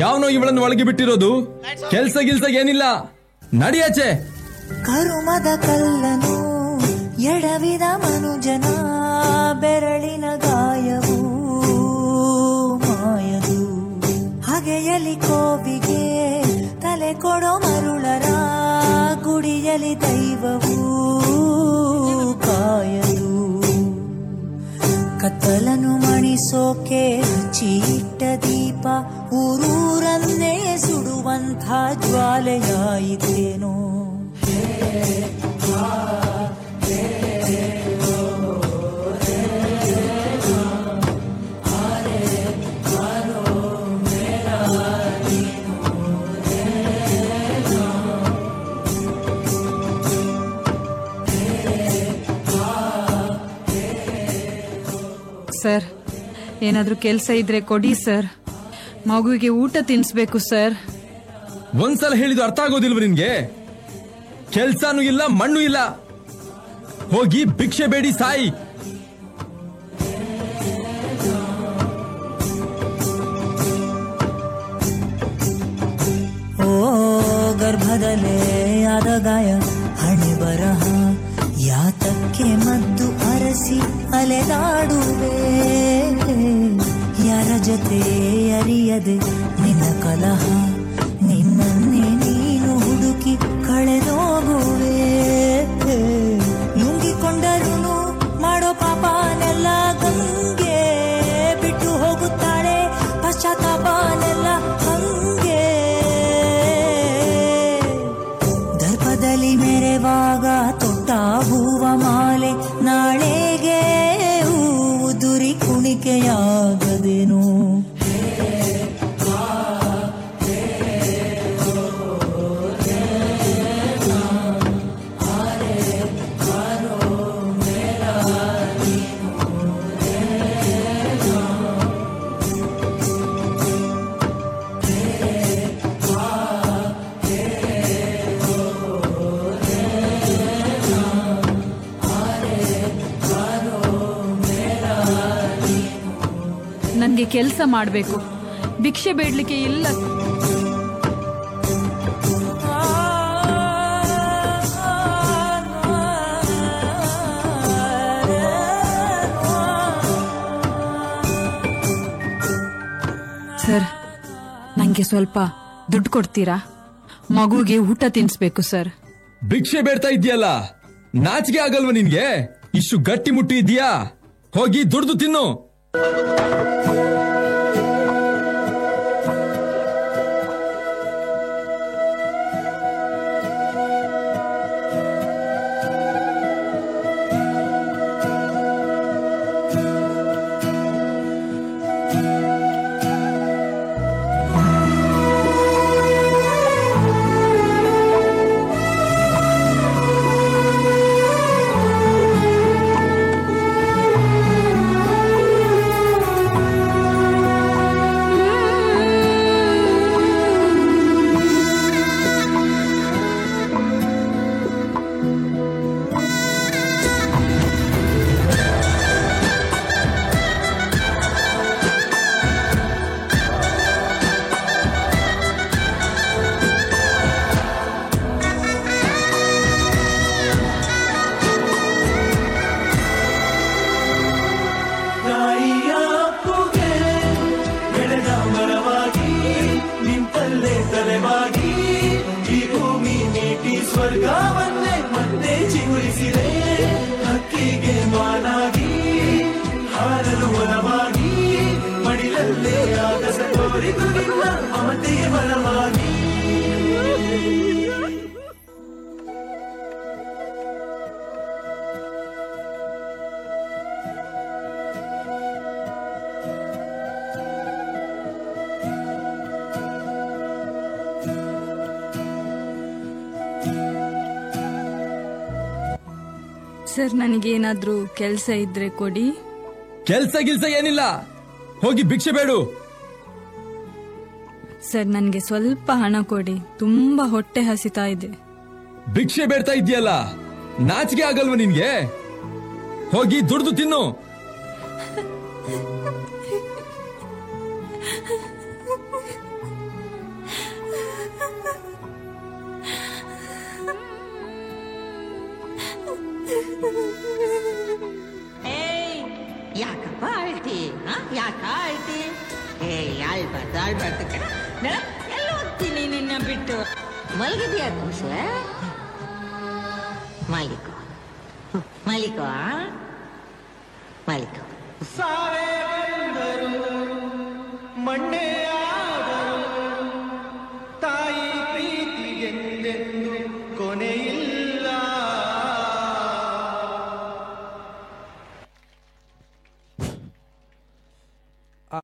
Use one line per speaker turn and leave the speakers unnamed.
ಯಾವನೋ ಇವಳನ್ನು ಒಳಗೆ ಬಿಟ್ಟಿರೋದು? ಕೆಲ್ಸ ಗಿಲ್ಸ ಏನಿಲ್ಲ, ನಡಿಯಾಚೆ.
ಕರುಮದ ಕಲ್ಲನು ಎಡವಿದ ಮನುಜನ ಬೆರಳಿನ ಗಾಯವು ಮಾಯದು. ಹಗೆಯಲಿ ಕೋವಿಗೆ ತಲೆ ಕೊಡೋ ಮರುಳರ ಗುಡಿಯಲಿ ದೈವವು ಕಾಯದು. ಕತ್ತಲನು ಮಣಿಸೋಕೆ ಹಚ್ಚಿಟ್ಟ ದೀಪ ಊರೂರನ್ನೇ ಸುಡುವಂಥ ಜ್ವಾಲೆಯಾಯಿತೇನೋ.
ಸರ್, ಏನಾದ್ರೂ ಕೆಲಸ ಇದ್ರೆ ಕೊಡಿ ಸರ್. ಮಗುವಿಗೆ ಊಟ ತಿನ್ಸ್ಬೇಕು ಸರ್.
ಒಂದ್ಸಲ ಹೇಳಿದ್ದು ಅರ್ಥ ಆಗೋದಿಲ್ವ ನಿನ್ಗೆ? ಕೆಲ್ಸಾನು ಇಲ್ಲ, ಮಣ್ಣು ಇಲ್ಲ, ಹೋಗಿ ಭಿಕ್ಷೆ ಬೇಡಿ ಸಾಯಿ.
ಓ ಗರ್ಭದಲ್ಲೇ ಆದ ಗಾಯ, ಹಣೆ ಬರಹ ಯಾತಕ್ಕೆ ಮದ್ದು ಅರಸಿ ಅಲೆದಾಡುವೆ. ಯಾರ ಜೊತೆ ಅರಿಯದೆ ನಿನ್ನ ಕಲಹ, ನಿನ್ನನ್ನೇ ನೀನು ಹುಡುಕಿ ಕಳೆದೋಗುವೆ. ನುಂಗಿಕೊಂಡರೂ ಮಾಡೋ ಪಾಪನೆಲ್ಲ ಗಂಗೆ ಬಿಟ್ಟು ಹೋಗುತ್ತಾಳೆ, ಪಶ್ಚಾತ್ತಾಪನೆಲ್ಲ ಹಂಗೆ. ದರ್ಪದಲ್ಲಿ ಮೆರೆವಾಗ ತೊಟ್ಟ ಹೂವ ಮಾಲೆ ನಾಳೆಗೆ ಉದುರಿ ಕುಣಿಕೆಯಾಗದೇನು.
ನನ್ಗೆ ಕೆಲಸ ಮಾಡ್ಬೇಕು, ಭಿಕ್ಷೆ ಬೇಡ್ಲಿಕ್ಕೆ ಇಲ್ಲ. ಸರ್, ನಂಗೆ ಸ್ವಲ್ಪ ದುಡ್ಡು ಕೊಡ್ತೀರಾ? ಮಗುಗೆ ಊಟ ತಿನ್ಸ್ಬೇಕು ಸರ್.
ಭಿಕ್ಷೆ ಬೇಡ್ತಾ ಇದೆಯಲ್ಲ, ನಾಚಿಕೆ ಆಗಲ್ವ ನಿನ್ಗೆ? ಇಷ್ಟು ಗಟ್ಟಿ ಮುಟ್ಟಿ ಇದೆಯಾ? ಹೋಗಿ ದುಡ್ದು ತಿನ್ನು.
ಸ್ವರ್ಗವನ್ನೇ ಮತ್ತೆ ಚಿಗುರಿಸಿದೆ, ಹಕ್ಕಿಗೆ ಮಾನಾಗಿ ಹಾರಲು ಒಲವಾಗಿ, ಮಡಿಲಲ್ಲೇ ಆಗಸ ತೋರಿದು ನಿನ್ನ ಮಮತೆಯ ಬಲವಾಗಿ.
ಸರ್, ನನಗೇನಾದ್ರೂ ಕೆಲಸ ಇದ್ರೆ ಕೊಡಿ.
ಕೆಲ್ಸ ಗಿಲ್ಸ ಏನಿಲ್ಲ, ಹೋಗಿ ಭಿಕ್ಷೆ ಬೇಡು.
ಸರ್, ನನಗೆ ಸ್ವಲ್ಪ ಹಣ ಕೊಡಿ, ತುಂಬಾ ಹೊಟ್ಟೆ ಹಸಿತಾ ಇದೆ.
ಭಿಕ್ಷೆ ಬೇಡ್ತಾ ಇದೆಯಲ್ಲ, ನಾಚಿಕೆ ಆಗಲ್ವ ನಿನ್ಗೆ? ಹೋಗಿ ದುಡ್ದು ತಿನ್ನು.
ಯಾಕಪ್ಪ ಆಳ್ತಿ ಯಾಕ ಆಳ್ತಿ ಆಳ್ಬಾರ್ದು ಕಣ ಎಲ್ಲ ಹೋಗ್ತೀನಿ ನಿನ್ನ ಬಿಟ್ಟು ಮಲಗಿದ್ಯಾ ಖುಷಿ ಮಾಲಿಕೋ ಮಾಲಿಕೋ ಮಾಲಿಕೋ
ಸಾವೇ ಬಂದರು ಮಣ್ಣೆ